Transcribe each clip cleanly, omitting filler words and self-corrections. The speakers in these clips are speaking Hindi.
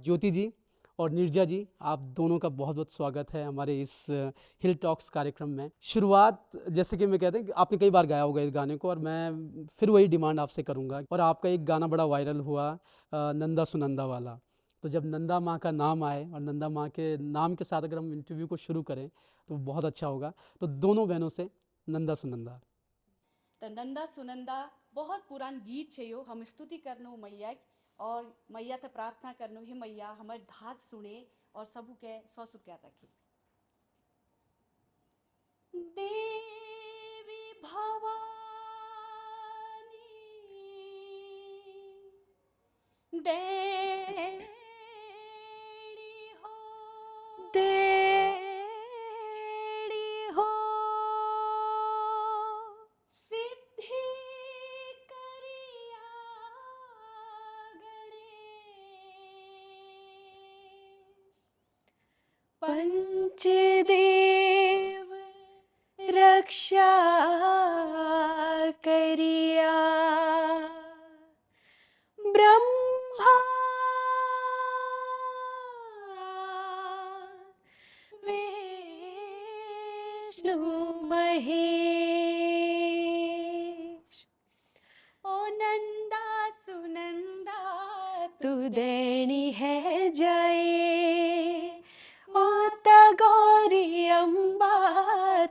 ज्योति जी और नीरजा जी, आप दोनों का बहुत बहुत स्वागत है हमारे इस हिल टॉक्स कार्यक्रम में। शुरुआत जैसे कि मैं कहते हैं कि आपने कई बार गाया होगा इस गाने को, और मैं फिर वही डिमांड आपसे करूंगा। और आपका एक गाना बड़ा वायरल हुआ, नंदा सुनंदा वाला। तो जब नंदा माँ का नाम आए और नंदा माँ के नाम के साथ अगर हम इंटरव्यू को शुरू करें तो बहुत अच्छा होगा। तो दोनों बहनों से नंदा सुनंदा। तो नंदा सुनंदा बहुत पुरान गीत છે યો हम स्तुति करनो मैया और मैया ते प्रार्थना करनो हे मैया हमारे धात सुने और सबू के सौ सुख्या रखे। देवी भवानी देवी हो देवी हो सिद्धि करिया गणेश पंचदेव रक्षा करिया ब्रह्मा विष्णु महेश ओ नंदा सुनंदा तू देनी है जाए ओ तगोरी अम्बा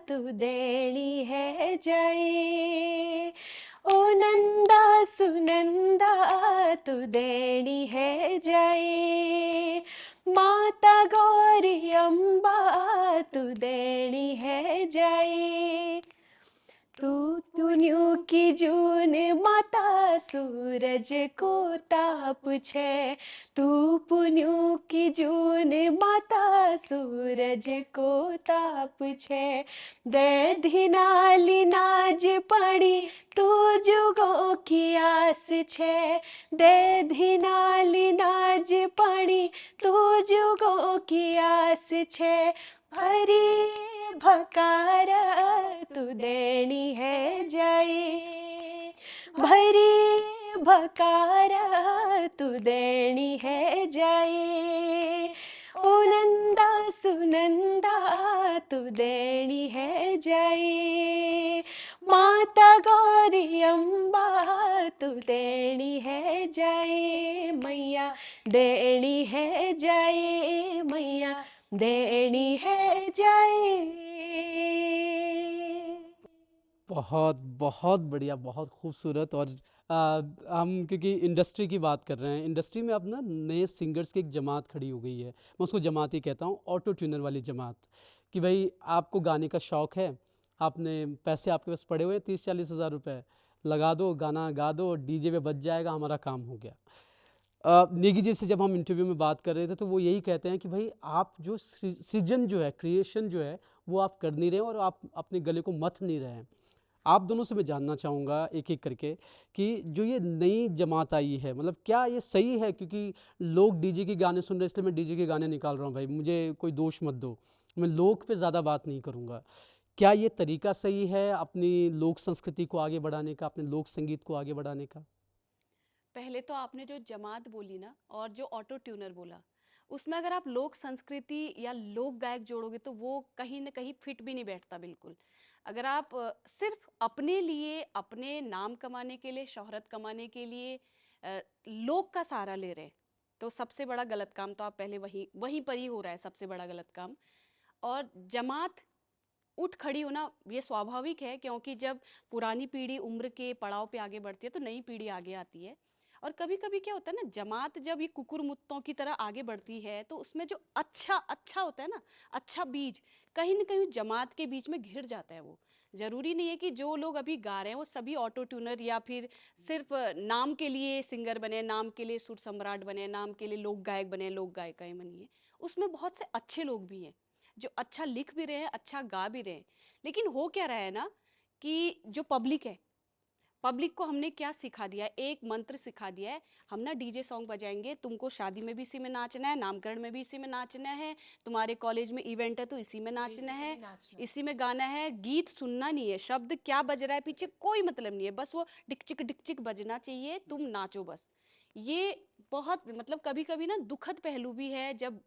तू देनी है जाए ओ नंदा सुनंदा तू देनी है जाए माता गौरी अम्बा तू देनी है जाए तू पुण्यों की जून माता सूरज को ताप छे तू पुण्यों की जून माता सूरज को ताप छे दे धिनाली नाज पड़ी तू जुगों की आस छे दे धिनाली नाज पड़ी तू जुगों की आस छे भरी भकार तू देनी है जाए भरी भकार तू देनी है जाए ओ नंदा सुनंदा तू देनी है जाए माता गौरी अम्बा तू देनी है जाए मैया देनी है जाए मैया देनी है जाए। बहुत बहुत बढ़िया, बहुत खूबसूरत। और हम क्योंकि इंडस्ट्री की बात कर रहे हैं, इंडस्ट्री में अब ना नए सिंगर्स की एक जमात खड़ी हो गई है। मैं उसको जमात ही कहता हूँ, ऑटो ट्यूनर वाली जमात। कि भाई आपको गाने का शौक़ है, आपने पैसे आपके पास पड़े हुए हैं 30-40 हज़ार रुपये, लगा दो, गाना गा दो, डीजे पे बज जाएगा, हमारा काम हो गया। नेगी जी से जब हम इंटरव्यू में बात कर रहे थे तो वो यही कहते हैं कि भाई आप जो सृजन जो है, क्रिएशन जो है, वो आप कर नहीं रहे हैं और आप अपने गले को मथ नहीं रहे हैं। आप दोनों से मैं जानना चाहूँगा एक एक करके कि जो ये नई जमात आई है, मतलब क्या ये सही है? क्योंकि लोग डीजे के गाने सुन रहे हैं, इसलिए मैं डीजे के गाने निकाल रहा हूँ। भाई मुझे कोई दोष मत दो, मैं लोक पे ज़्यादा बात नहीं करूँगा। क्या ये तरीका सही है अपनी लोक संस्कृति को आगे बढ़ाने का, अपने लोक संगीत को आगे बढ़ाने का? पहले तो आपने जो जमात बोली ना और जो ऑटो ट्यूनर बोला, उसमें अगर आप लोक संस्कृति या लोक गायक जोड़ोगे तो वो कहीं ना कहीं फिट भी नहीं बैठता बिल्कुल। अगर आप सिर्फ अपने लिए, अपने नाम कमाने के लिए, शोहरत कमाने के लिए लोक का सहारा ले रहे हैं, तो सबसे बड़ा गलत काम तो आप पहले वहीं वहीं पर ही हो रहा है, सबसे बड़ा गलत काम। और जमात उठ खड़ी होना ये स्वाभाविक है, क्योंकि जब पुरानी पीढ़ी उम्र के पड़ाव पे आगे बढ़ती है तो नई पीढ़ी आगे आती है। और कभी कभी क्या होता है ना, जमात जब ये कुकुर मुत्तों की तरह आगे बढ़ती है तो उसमें जो अच्छा अच्छा होता है ना, अच्छा बीज कहीं ना कहीं जमात के बीच में घिर जाता है। वो जरूरी नहीं है कि जो लोग अभी गा रहे हैं वो सभी ऑटो ट्यूनर या फिर सिर्फ नाम के लिए सिंगर बने, नाम के लिए सुर सम्राट बने, नाम के लिए लोक गायक बने, लोक गायिकाएं बनी है। उसमें बहुत से अच्छे लोग भी हैं जो अच्छा लिख भी रहे हैं, अच्छा गा भी रहे हैं। लेकिन हो क्या रहा है ना कि जो पब्लिक है, पब्लिक को हमने क्या सिखा दिया है, एक मंत्र सिखा दिया है, हम ना डीजे सॉन्ग बजाएंगे, तुमको शादी में भी इसी में नाचना है, नामकरण में भी इसी में नाचना है, तुम्हारे कॉलेज में इवेंट है तो इसी में नाचना है, इसी में गाना है, गीत सुनना नहीं है, शब्द क्या बज रहा है पीछे कोई मतलब नहीं है, बस वो डिकचिक बजना चाहिए, तुम नाचो बस। ये बहुत मतलब कभी-कभी ना दुखद पहलू भी है जब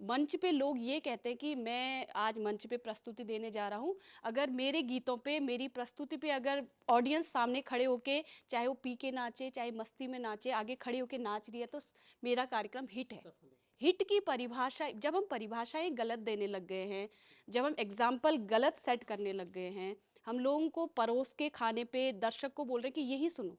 मंच पे लोग ये कहते हैं कि मैं आज मंच पे प्रस्तुति देने जा रहा हूँ, अगर मेरे गीतों पे, मेरी प्रस्तुति पे अगर ऑडियंस सामने खड़े होके, चाहे वो पी के नाचे, चाहे मस्ती में नाचे, आगे खड़े होके नाच रही है तो मेरा कार्यक्रम हिट है। सफल है। हिट की परिभाषा, जब हम परिभाषाएं गलत देने लग गए हैं, जब हम एग्जाम्पल गलत सेट करने लग गए हैं, हम लोगों को परोस के खाने पे दर्शक को बोल रहे हैं कि यही सुनो।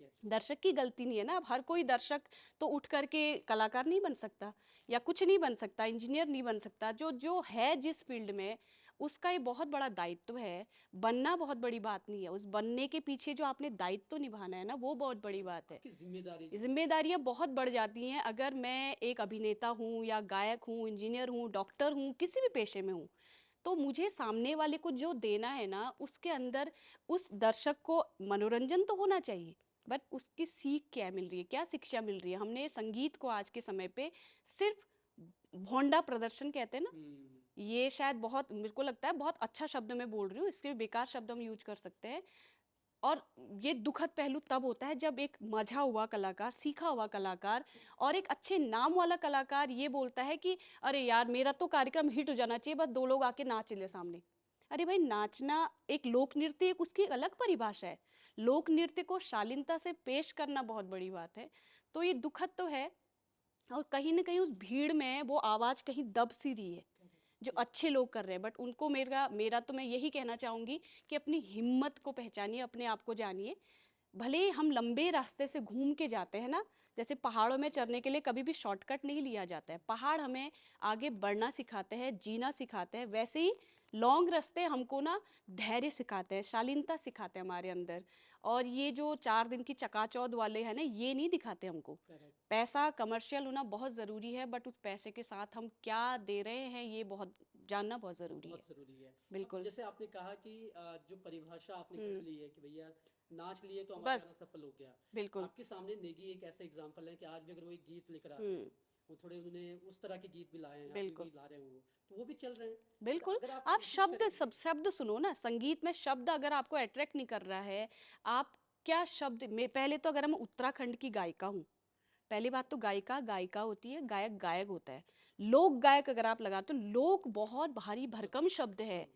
यस। दर्शक की गलती नहीं है ना। अब हर कोई दर्शक तो उठ करके कलाकार नहीं बन सकता या कुछ नहीं बन सकता, इंजीनियर नहीं बन सकता। जो जो है जिस फील्ड में, उसका ये बहुत बड़ा दायित्व है। बनना बहुत बड़ी बात नहीं है, उस बनने के पीछे जो आपने दायित्व निभाना है ना, वो बहुत बड़ी बात है। आपकी जिम्मेदारी जो है। जिम्मेदारियां बहुत बढ़ जाती हैं। अगर मैं एक अभिनेता हूँ या गायक हूँ, इंजीनियर हूँ, डॉक्टर हूँ, किसी भी पेशे में हूँ, तो मुझे सामने वाले को जो देना है ना, उसके अंदर उस दर्शक को मनोरंजन तो होना चाहिए, बट उसकी सीख क्या मिल रही है, क्या शिक्षा मिल रही है। हमने संगीत को आज के समय पे सिर्फ भोंडा प्रदर्शन कहते हैं ना, ये शायद बहुत, मेरे को लगता है बहुत अच्छा शब्द मैं बोल रही हूँ, इसके बेकार शब्द हम यूज कर सकते हैं। और ये दुखद पहलू तब होता है जब एक मझा हुआ कलाकार, सीखा हुआ कलाकार और एक अच्छे नाम वाला कलाकार ये बोलता है कि अरे यार मेरा तो कार्यक्रम हिट हो जाना चाहिए, बस 2 लोग आके नाच ले सामने। अरे भाई, नाचना एक लोक नृत्य, एक उसकी एक अलग परिभाषा है। लोक नृत्य को शालीनता से पेश करना बहुत बड़ी बात है। तो ये दुखद तो है, और कहीं ना कहीं उस भीड़ में वो आवाज़ कहीं दब सी रही है जो अच्छे लोग कर रहे हैं। बट उनको मेरा मेरा तो मैं यही कहना चाहूँगी कि अपनी हिम्मत को पहचानिए, अपने आप को जानिए। भले ही हम लंबे रास्ते से घूम के जाते हैं ना, जैसे पहाड़ों में चढ़ने के लिए कभी भी शॉर्टकट नहीं लिया जाता है। पहाड़ हमें आगे बढ़ना सिखाते हैं, जीना सिखाते हैं। वैसे ही लॉन्ग रास्ते हमको ना धैर्य सिखाते हैं, शालीनता सिखाते हैं हमारे अंदर। और ये जो 4 दिन की चकाचौंध वाले हैं ना, ये नहीं दिखाते हमको। करेक्ट। पैसा, कमर्शियल होना बहुत ज़रूरी है, बट उस पैसे के साथ हम क्या दे रहे हैं, ये बहुत जानना बहुत ज़रूरी है। बहुत ज़रूरी है। अब बिल्कुल। जैसे आपने कहा कि जो परिभाषा आपने कह ली है कि भैया नाच लिए तो हमारा बस। गाना सफल हो गया। बिल्कुल। आपके सामने नेगी एक ऐसा एग्जांपल है कि आज भी अगर वो एक गीत लेकर आते हम्म। हैं, वो थोड़े उन्होंने उस तरह के गीत भी लाए हैं, अभी बिल्कुल। भी ला रहे हैं वो, तो वो भी चल रहे हैं। बट बिल्कुल। अगर आप आप कोशिश शब्द, करेंगे। सब शब्द सुनो ना, संगीत में शब्द अगर आपको अट्रैक्ट नहीं कर रहा है, आप क्या शब्द में, पहले तो अगर हम उत्तराखंड की गायिका हूँ, पहली बात तो गायिका गायिका होती है, गायक गायक होता है। लोक गायक अगर आप लगाते हो, लोक बहुत भारी भरकम शब्द है।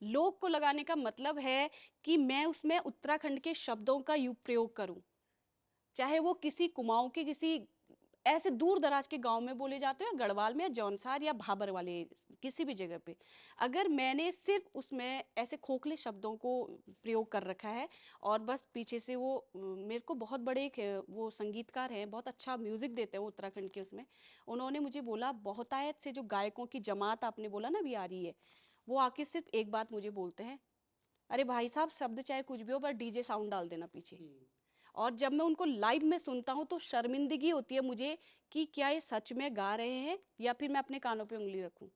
लोक को लगाने का मतलब है कि मैं उसमें उत्तराखंड के शब्दों का प्रयोग करूं, चाहे वो किसी कुमाऊं के किसी ऐसे दूर दराज के गांव में बोले जाते हो, या गढ़वाल में, या जौनसार, या भाबर वाले किसी भी जगह पे, अगर मैंने सिर्फ उसमें ऐसे खोखले शब्दों को प्रयोग कर रखा है, और बस पीछे से वो मेरे को बहुत बड़े एक वो संगीतकार हैं, बहुत अच्छा म्यूजिक देते हैं वो उत्तराखंड के, उसमें उन्होंने मुझे बोला, बहुतायत से जो गायकों की जमात आपने बोला ना अभी आ रही है, वो आके सिर्फ एक बात मुझे बोलते हैं, अरे भाई साहब, शब्द चाहे कुछ भी हो, पर डीजे साउंड डाल देना पीछे। और जब मैं उनको लाइव में सुनता हूँ तो शर्मिंदगी होती है मुझे कि क्या ये सच में गा रहे हैं या फिर मैं अपने कानों पे उंगली रखूं।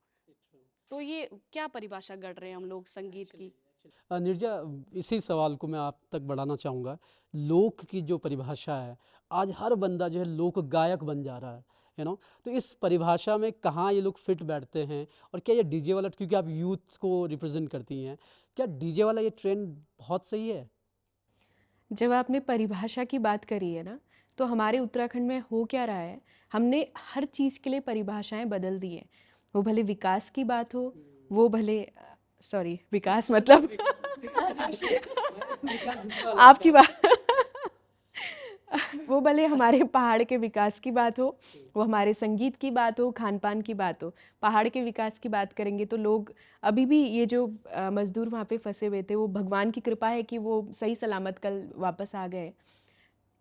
तो ये क्या परिभाषा गढ़ रहे हैं हम लोग संगीत की। नीरजा, इसी सवाल को मैं आप तक बढ़ाना चाहूँगा। लोक की जो परिभाषा है, आज हर बंदा जो है लोक गायक बन जा रहा है, तो इस परिभाषा में कहाँ ये लोग फिट बैठते हैं? और क्या ये डीजे वाला, क्योंकि आप यूथ को रिप्रेजेंट करती हैं, क्या डीजे वाला ये ट्रेंड बहुत सही है? जब आपने परिभाषा की बात करी है ना, तो हमारे उत्तराखंड में हो क्या रहा है, हमने हर चीज़ के लिए परिभाषाएं बदल दी हैं। वो भले विकास की बात हो, वो भले सॉरी विकास मतलब आपकी बात वो भले हमारे पहाड़ के विकास की बात हो, वो हमारे संगीत की बात हो, खान पान की बात हो। पहाड़ के विकास की बात करेंगे तो लोग अभी भी, ये जो मजदूर वहाँ पे फंसे हुए थे, वो भगवान की कृपा है कि वो सही सलामत कल वापस आ गए।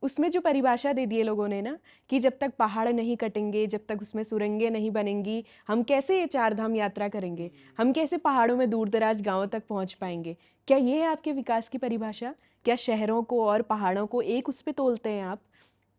उसमें जो परिभाषा दे दी है लोगों ने ना, कि जब तक पहाड़ नहीं कटेंगे, जब तक उसमें सुरंगें नहीं बनेंगी, हम कैसे ये 4 धाम यात्रा करेंगे, हम कैसे पहाड़ों में दूर दराज गाँवों तक पहुँच पाएंगे। क्या ये है आपके विकास की परिभाषा? क्या शहरों को और पहाड़ों को एक उस पे तोलते हैं आप?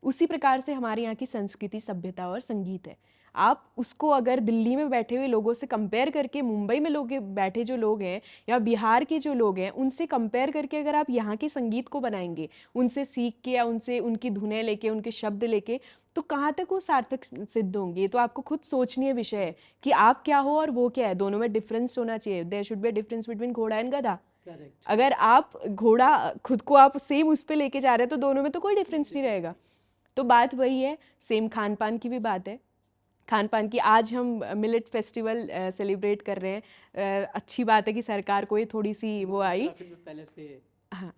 उसी प्रकार से हमारे यहाँ की संस्कृति, सभ्यता और संगीत है। आप उसको अगर दिल्ली में बैठे हुए लोगों से कंपेयर करके, मुंबई में लोग बैठे जो लोग हैं या बिहार के जो लोग हैं, उनसे कंपेयर करके अगर आप यहाँ के संगीत को बनाएंगे, उनसे सीख के या उनसे उनकी धुनें लेके, उनके शब्द लेके, तो कहाँ तक वो सार्थक सिद्ध होंगे। तो आपको खुद सोचनीय विषय है कि आप क्या हो और वो क्या है। दोनों में डिफरेंस होना चाहिए। There should be difference between घोड़ा एंड गधा। अगर आप घोड़ा खुद को आप सेम उस पर लेके जा रहे हैं तो दोनों में तो कोई डिफरेंस नहीं रहेगा। तो बात वही है, सेम खान पान की भी बात है। खान पान की आज हम मिलेट फेस्टिवल सेलिब्रेट कर रहे हैं। अच्छी बात है कि सरकार को ये थोड़ी सी वो आई। उत्तराखंड में पहले से हाँ,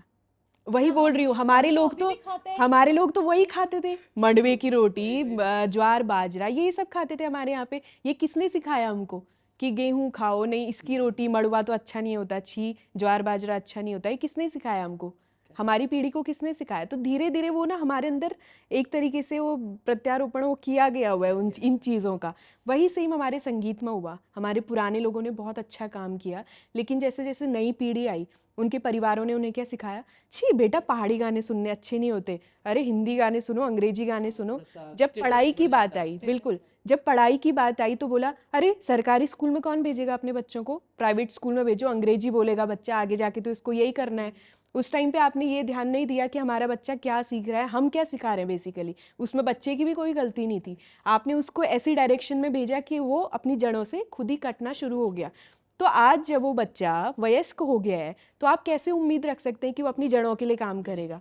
वही हाँ, बोल रही हूँ, हमारे तो लोग अभी तो भी खाते हैं। हमारे लोग तो वही खाते थे, मंडवे की रोटी, वही, वही। ज्वार बाजरा, यही सब खाते थे हमारे यहाँ पे। ये किसने सिखाया हमको कि गेहूं खाओ, नहीं इसकी रोटी मड़वा तो अच्छा नहीं होता, छी ज्वार बाजरा अच्छा नहीं होता, ये किसने सिखाया हमको? हमारी पीढ़ी को किसने सिखाया? तो धीरे धीरे वो ना हमारे अंदर एक तरीके से वो प्रत्यारोपण वो किया गया हुआ है उन इन चीज़ों का। वही सेम हमारे संगीत में हुआ, हमारे पुराने लोगों ने बहुत अच्छा काम किया, लेकिन जैसे जैसे नई पीढ़ी आई, उनके परिवारों ने उन्हें क्या सिखाया? छी बेटा पहाड़ी गाने सुनने अच्छे नहीं होते, अरे हिंदी गाने सुनो, अंग्रेजी गाने सुनो। थोड़ा सा जब स्टेटस पढ़ाई की बढ़ बात जाता है, आई, स्टेटस। बिल्कुल, जब पढ़ाई की बात आई तो बोला अरे सरकारी स्कूल में कौन भेजेगा अपने बच्चों को, प्राइवेट स्कूल में भेजो, अंग्रेजी बोलेगा बच्चा आगे जाके तो इसको यही करना है। उस टाइम पे आपने ये ध्यान नहीं दिया कि हमारा बच्चा क्या सीख रहा है, हम क्या सिखा रहे हैं बेसिकली। उसमें बच्चे की भी कोई गलती नहीं थी, आपने उसको ऐसी डायरेक्शन में भेजा कि वो अपनी जड़ों से खुद ही कटना शुरू हो गया। तो आज जब वो बच्चा वयस्क हो गया है, तो आप कैसे उम्मीद रख सकते हैं कि वो अपनी जड़ों के लिए काम करेगा?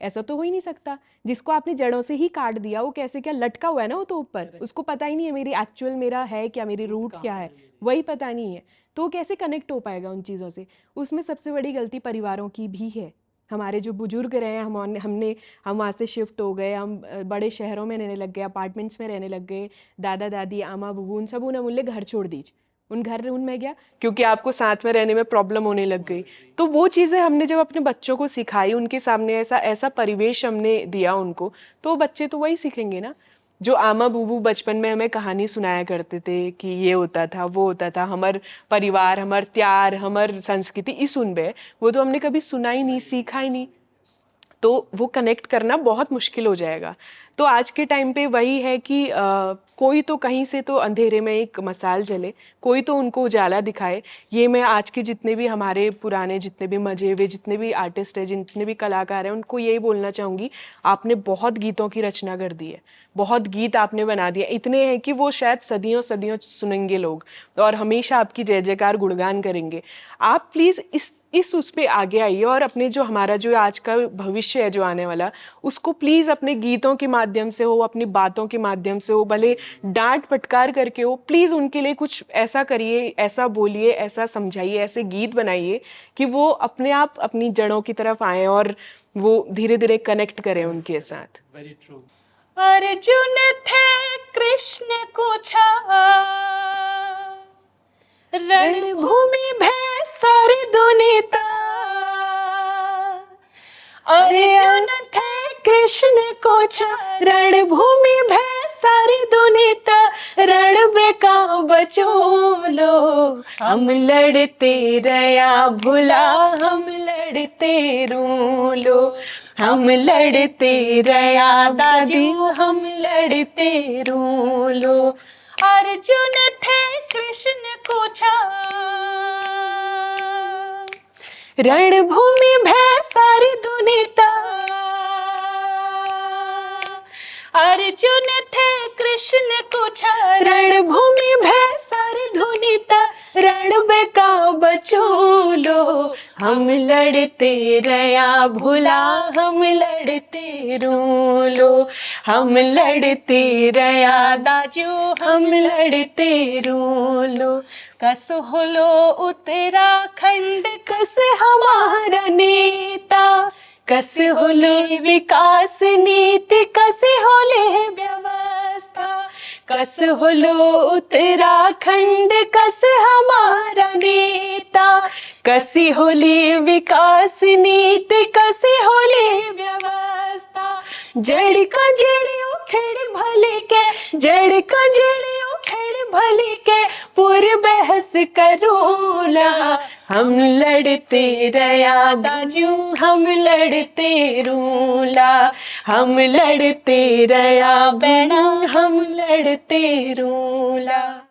ऐसा तो हो ही नहीं सकता। जिसको आपने जड़ों से ही काट दिया, वो कैसे, क्या लटका हुआ है ना वो तो ऊपर, करेक्ट। उसको पता ही नहीं है मेरी एक्चुअल मेरा है क्या, मेरी रूट रूट कहाँ क्या पर है, है मेरी? वही पता नहीं है। तो वो कैसे कनेक्ट हो पाएगा उन चीज़ों से? उसमें सबसे बड़ी गलती परिवारों की भी है। हमारे जो बुजुर्ग रहे हैं, हम वहाँ से शिफ्ट हो गए, हम बड़े शहरों में रहने लग गए, अपार्टमेंट्स में रहने लग गए, दादा दादी आमा बुबू उन सब उन्हें घर छोड़ दीजिए, उनमें गया क्योंकि आपको साथ में रहने में प्रॉब्लम होने लग गई। तो वो चीज़ें हमने जब अपने बच्चों को सिखाई, उनके सामने ऐसा ऐसा परिवेश हमने दिया उनको, तो बच्चे तो वही सीखेंगे ना। जो आमा बूबू बचपन में हमें कहानी सुनाया करते थे कि ये होता था वो होता था, हमार परिवार, हमार त्यार, हमार संस्कृति ई सुनबे, वो तो हमने कभी सुना ही नहीं, सीखा ही नहीं। तो वो कनेक्ट करना बहुत मुश्किल हो जाएगा। तो आज के टाइम पे वही है कि कोई तो कहीं से तो अंधेरे में एक मशाल जले, कोई तो उनको उजाला दिखाए। ये मैं आज के जितने भी हमारे पुराने जितने भी मजे हुए जितने भी आर्टिस्ट हैं, जितने भी कलाकार हैं, उनको यही बोलना चाहूँगी, आपने बहुत गीतों की रचना कर दी है, बहुत गीत आपने बना दिया, इतने हैं कि वो शायद सदियों सदियों सुनेंगे लोग और हमेशा आपकी जय जयकार गुणगान करेंगे। आप प्लीज़ इस उस पे आगे आइए और अपने जो हमारा जो आज का भविष्य है जो आने वाला, उसको प्लीज़ अपने गीतों के माध्यम से हो, अपनी बातों के माध्यम से हो, भले डांट फटकार करके हो, प्लीज़ उनके लिए कुछ ऐसा करिए, ऐसा बोलिए, ऐसा समझाइए, ऐसे गीत बनाइए कि वो अपने आप अपनी जड़ों की तरफ आए और वो धीरे धीरे कनेक्ट करें उनके साथ। Very true. अर्जुन थे कृष्ण को छा, रणभूमि भय सारी दुनिता। अर्जुन थे कृष्ण को छा, रणभूमि भय सारी दुनिता। रण बेका बचो लो, हम लड़ते रया भुला, हम लड़ते रू लो। हम लड़ते रया दादी, हम लड़ते रू लो। अर्जुन थे कृष्ण को छा, रणभूमि भय सारी दुनिता। अर्जुन थे कृष्ण को छा, रणभूमि भय सारी दुनिता। रण बेका बचो लो, हम लड़ते रया भुला, हम लड़ते रू लो। हम लड़ते रया दाजू, हम लड़ते रू लो। कस होलो उत्तराखंड, कस हमारा नेता। कस होले विकास नीति, कस होले व्यवस्था। कस होलो उत्तराखंड, कस हमारा नेता। कसी होली विकास नीति, कसी होली व्यवस्था। जड़ का जड़ उखेड़ भले के, जड़ का जड़ उखेड़ भले के, पूरी बहस करूला। हम लड़ते रया दाजू, हम लड़ते रूला। हम लड़ते रया बहना, हम लड़ते रूला।